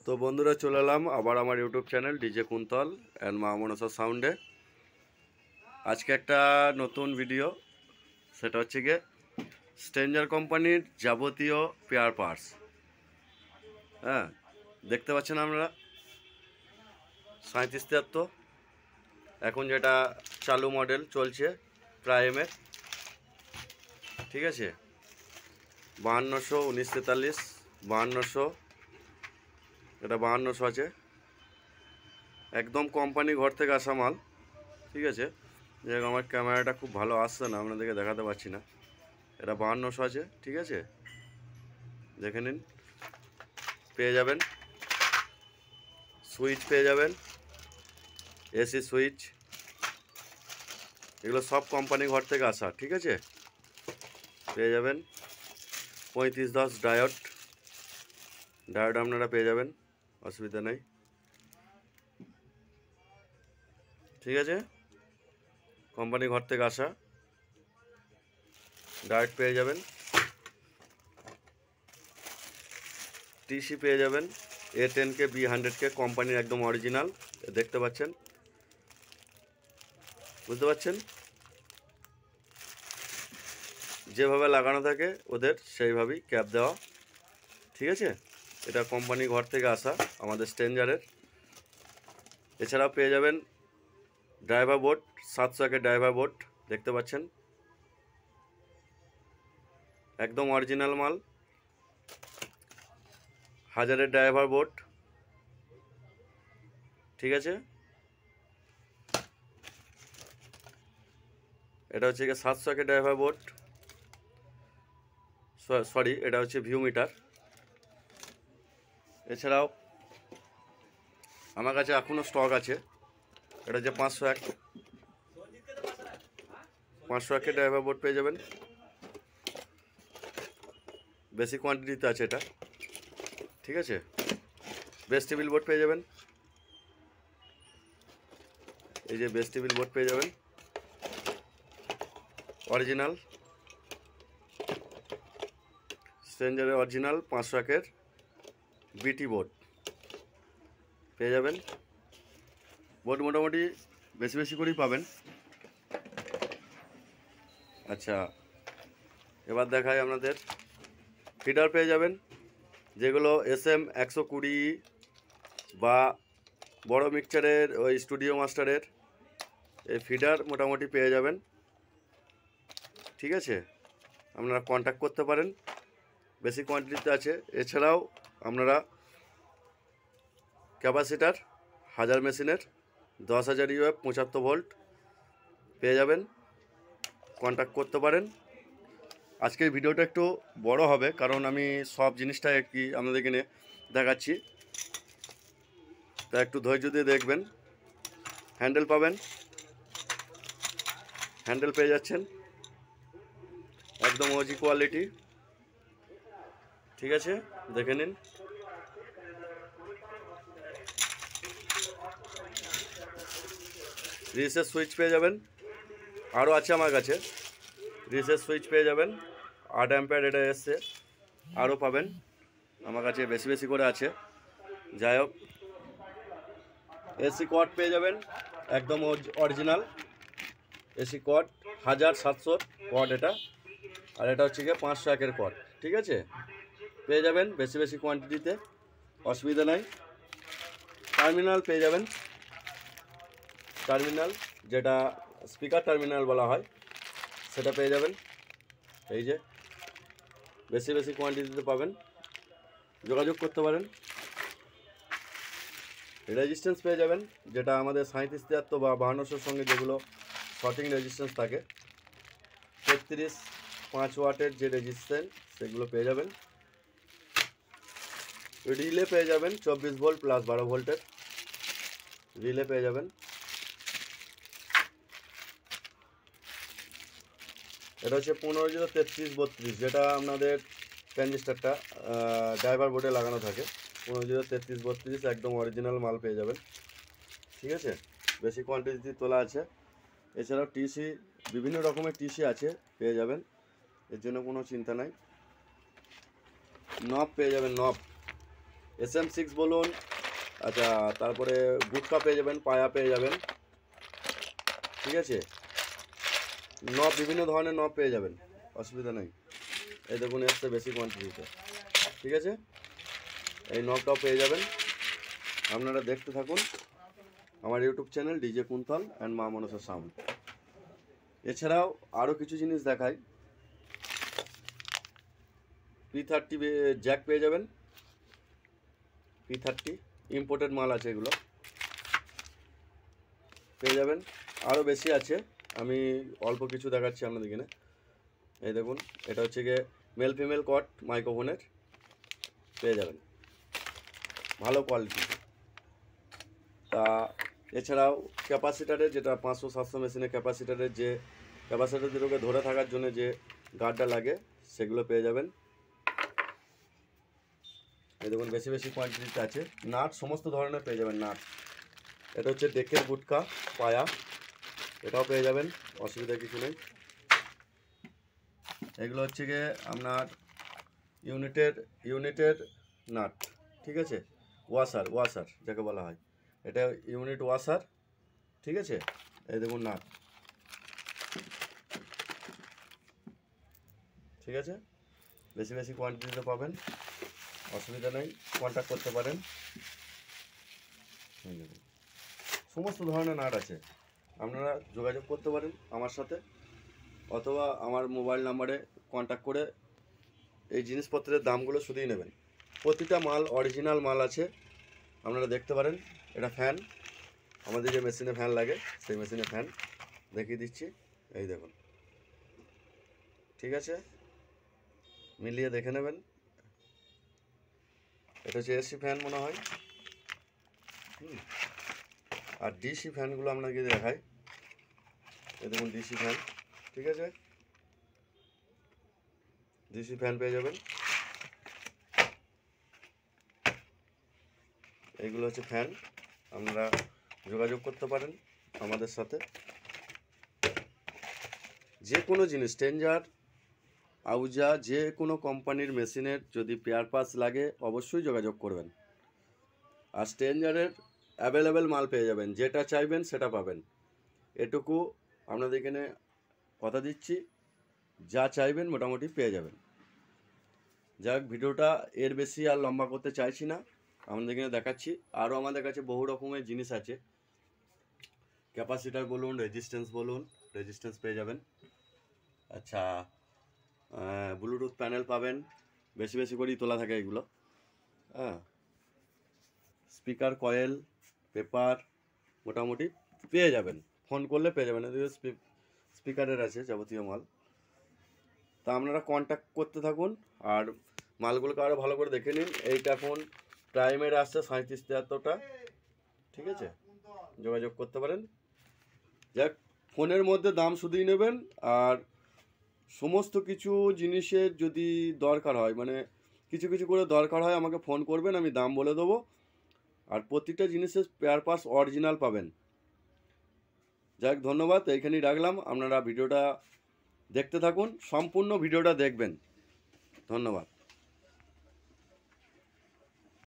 তো বন্ধুরা চলে এলাম আবার আমার YouTube channel DJ Kuntal and মা মনসা সাউন্ডে। আজকে একটা নতুন ভিডিও, সেটা হচ্ছে গিয়ে স্ট্রেঞ্জার কোম্পানির যাবতীয় পেয়ার পার্টস। হ্যাঁ, দেখতে পাচ্ছেন আপনারা 3773 এখন যেটা চালু মডেল চলছে প্রাইমের, ঠিক আছে। 5200, 1943, 5200, এটা 5200 আছে, একদম কোম্পানি ঘর থেকে আসা মাল, ঠিক আছে। যাই হোক, আমার ক্যামেরাটা খুব ভালো আসছে না, আপনাদেরকে দেখাতে পারছি না। এটা 5200 আছে, ঠিক আছে, দেখে নিন। পেয়ে যাবেন সুইচ, পেয়ে যাবেন এসি সুইচ, এগুলো সব কোম্পানি ঘর থেকে আসা, ঠিক আছে। পেয়ে যাবেন 3510 ডায়োড আপনারা পেয়ে যাবেন, অসুবিধা নেই, ঠিক আছে। কোম্পানি ঘর থেকে আসা ডায়োড পেয়ে যাবেন। টিসি পেয়ে যাবেন A10K B100K কোম্পানির একদম অরিজিনাল, দেখতে পাচ্ছেন, বুঝতে পারছেন, যেভাবে লাগানো থাকে ওদের সেইভাবেই ক্যাপ দেওয়া, ঠিক আছে। এটা কোম্পানি ঘর থেকে আসা আমাদের স্ট্রেঞ্জারের। এছাড়াও পেয়ে যাবেন ড্রাইভার বোর্ড, 700 ড্রাইভার বোর্ড, দেখতে পাচ্ছেন, একদম অরিজিনাল মাল। 1000 ড্রাইভার বোর্ড, ঠিক আছে। এটা হচ্ছে 700 ড্রাইভার বোর্ড, সরি, এটা হচ্ছে ভিউ মিটার। এছাড়াও আমার কাছে এখনও স্টক আছে, এটা হচ্ছে 501 ড্রাইভার বোর্ড পেয়ে যাবেন, বেশি কোয়ান্টিটিতে আছে এটা, ঠিক আছে। বেস টেবিল বোর্ড পেয়ে যাবেন, এই যে বেস টেবিল বোর্ড পেয়ে যাবেন অরিজিনাল, স্ট্রেঞ্জারের অরিজিনাল 501 বিটি বোর্ড পেয়ে যাবেন। বোর্ড মোটামুটি বেশি বেশি করেই পাবেন। আচ্ছা, এবার দেখাই আপনাদের ফিডার পেয়ে যাবেন, যেগুলো SM 120 বা বড় মিক্সচারের ওই স্টুডিও মাস্টারের এই ফিডার মোটামুটি পেয়ে যাবেন, ঠিক আছে। আপনারা কন্ট্যাক্ট করতে পারেন, বেশি কোয়ান্টিটিতে আছে। এছাড়াও আপনারা ক্যাপাসিটার 1000 মেশিনের 10,000 UF 75 ভোল্ট পেয়ে যাবেন, কন্ট্যাক্ট করতে পারেন। আজকের ভিডিওটা একটু বড় হবে, কারণ আমি সব জিনিসটা কি আপনাদেরকে নিয়ে দেখাচ্ছি, তা একটু ধৈর্য দিয়ে দেখবেন। হ্যান্ডেল পাবেন, হ্যান্ডেল পেয়ে যাচ্ছেন একদম ওজি কোয়ালিটি, ঠিক আছে, দেখে নিন। রিসেট সুইচ পেয়ে যাবেন, আরও আছে আমার কাছে, রিসেট সুইচ পেয়ে যাবেন 8 অ্যাম্পিয়ার, এটা এসছে, আরও পাবেন, আমার কাছে বেশি বেশি করে আছে। যাই হোক, এসি কট পেয়ে যাবেন একদম অরিজিনাল এসি কট, 1700 কট এটা, আর এটা হচ্ছে গিয়ে 501 কট, ঠিক আছে, পেয়ে যাবেন বেশি বেশি কোয়ান্টিটিতে, অসুবিধা নাই। টার্মিনাল পেয়ে যাবেন, টার্মিনাল যেটা স্পিকার টার্মিনাল বলা হয় সেটা পেয়ে যাবেন, এই যে বেশি বেশি কোয়ান্টিটিতে পাবেন, যোগাযোগ করতে পারেন। রেজিস্ট্যান্স পেয়ে যাবেন, যেটা আমাদের 3773 বা 5200 সঙ্গে যেগুলো শর্টিং রেজিস্ট্যান্স থাকে, 33.5 ওয়াটের যে রেজিস্ট্যান্স সেগুলো পেয়ে যাবেন। রিলে পেয়ে যাবেন 24 ভোল্ট প্লাস 12 ভোল্টের রিলে পেয়ে যাবেন। এটা হচ্ছে 15-33-32, যেটা আপনাদের ট্রানজিস্টারটা ড্রাইভার বোর্ডে লাগানো থাকে, 15-33-32 একদম অরিজিনাল মাল পেয়ে যাবেন, ঠিক আছে, বেশি কোয়ান্টিটি তোলা আছে। এছাড়াও টিসি, বিভিন্ন রকমের টিসি আছে, পেয়ে যাবেন, এর জন্য কোনো চিন্তা নাই। নব পেয়ে যাবেন, নব SM6 বলুন, আচ্ছা, তারপরে গুটকা পেয়ে যাবেন, পায়া পেয়ে যাবেন, ঠিক আছে, নব বিভিন্ন ধরনের নব পেয়ে যাবেন, অসুবিধা নেই। এই দেখুন এসছে বেশি কোয়ান্টিটিতে, ঠিক আছে, এই নবটাও পেয়ে যাবেন। আপনারা দেখতে থাকুন আমার YouTube channel DJ Kuntal and মা মনসা সাউন্ড। এছাড়াও আরও কিছু জিনিস দেখাই। P30 জ্যাক পেয়ে যাবেন, P30 ইম্পোর্টেড মাল আছে, এগুলো পেয়ে যাবেন। আরও বেশি আছে, আমি অল্প কিছু দেখাচ্ছি আপনাদের এখানে। এই দেখুন, এটা হচ্ছে গিয়ে মেল ফিমেল কট মাইক্রোফোনের, পেয়ে যাবেন ভালো কোয়ালিটি। তা এছাড়াও ক্যাপাসিটারের, যেটা 500-700 মেশিনের ক্যাপাসিটারের, যে ক্যাপাসিটার দুটোকে ধরে থাকার জন্য যে গার্ডটা লাগে, সেগুলো পেয়ে যাবেন। এই দেখুন বেশি বেশি কোয়ান্টিটিতে আছে। নাট সমস্ত ধরনের পেয়ে যাবেন নাট। এটা হচ্ছে ডেকের গুটকা পায়া, এটাও পেয়ে যাবেন, অসুবিধা কিছু নেই। এগুলো হচ্ছে গিয়ে আপনার ইউনিটের নাট, ঠিক আছে, ওয়াশার যাকে বলা হয়, এটা ইউনিট ওয়াশার, ঠিক আছে। এই দেখুন নাট, ঠিক আছে, বেশি বেশি কোয়ান্টিটিতে পাবেন, অসুবিধা নেই, কন্ট্যাক্ট করতে পারেন। সমস্ত ধরনের নাট আছে, আপনারা যোগাযোগ করতে পারেন আমার সাথে, অথবা আমার মোবাইল নাম্বারে কন্ট্যাক্ট করে এই জিনিসপত্রের দামগুলো শুধুই নেবেন। প্রতিটা মাল অরিজিনাল মাল আছে, আপনারা দেখতে পারেন। এটা ফ্যান, আমাদের যে মেশিনে ফ্যান লাগে সেই মেশিনে ফ্যান দেখিয়ে দিচ্ছি, এই দেখুন, ঠিক আছে, মিলিয়ে দেখে নেবেন। এটা হচ্ছে এসি ফ্যান মনে হয়, আর ডিসি ফ্যানগুলো আপনাকে দেখাই। এই দেখুন ডিসি ফ্যান, ঠিক আছে, ডিসি ফ্যান পেয়ে যাবেন। এইগুলো হচ্ছে ফ্যান, আপনারা যোগাযোগ করতে পারেন আমাদের সাথে। যে কোনো জিনিস, স্ট্রেঞ্জার, আউজা, যে কোনো কোম্পানির মেশিনের যদি পেয়ার পার্টস লাগে অবশ্যই যোগাযোগ করবেন। আর স্ট্রেঞ্জারের অ্যাভেলেবেল মাল পেয়ে যাবেন, যেটা চাইবেন সেটা পাবেন, এটুকু আপনাদের এখানে কথা দিচ্ছি, যা চাইবেন মোটামুটি পেয়ে যাবেন। যাক, ভিডিওটা এর বেশি আর লম্বা করতে চাইছি না, আমাদের এখানে দেখাচ্ছি। আরও আমাদের কাছে বহু রকমের জিনিস আছে, ক্যাপাসিটার বলুন, রেজিস্ট্যান্স পেয়ে যাবেন। আচ্ছা, ব্লুটুথ প্যানেল পাবেন, বেশি বেশি করেই তোলা থাকে এগুলো, হ্যাঁ, স্পিকার কয়েল, পেপার মোটামুটি পেয়ে যাবেন, ফোন করলে পেয়ে যাবেন। এদিকে স্পিকারের আছে যাবতীয় মাল। তা আপনারা কন্ট্যাক্ট করতে থাকুন, আর মালগুলোকে আরও ভালো করে দেখে নিন। এইটা এখন প্রাইমের আসছে 37-73টা, ঠিক আছে, যোগাযোগ করতে পারেন। যাক, ফোনের মধ্যে দাম শুধুই নেবেন, আর সমস্ত কিছু জিনিসের যদি দরকার হয়, মানে কিছু কিছু করে দরকার হয়, আমাকে ফোন করবেন, আমি দাম বলে দেবো। আর প্রতিটা জিনিসের স্পেয়ার পার্টস অরিজিনাল পাবেন। যাক, ধন্যবাদ, এইখানেই রাখলাম। আপনারা ভিডিওটা দেখতে থাকুন, সম্পূর্ণ ভিডিওটা দেখবেন। ধন্যবাদ।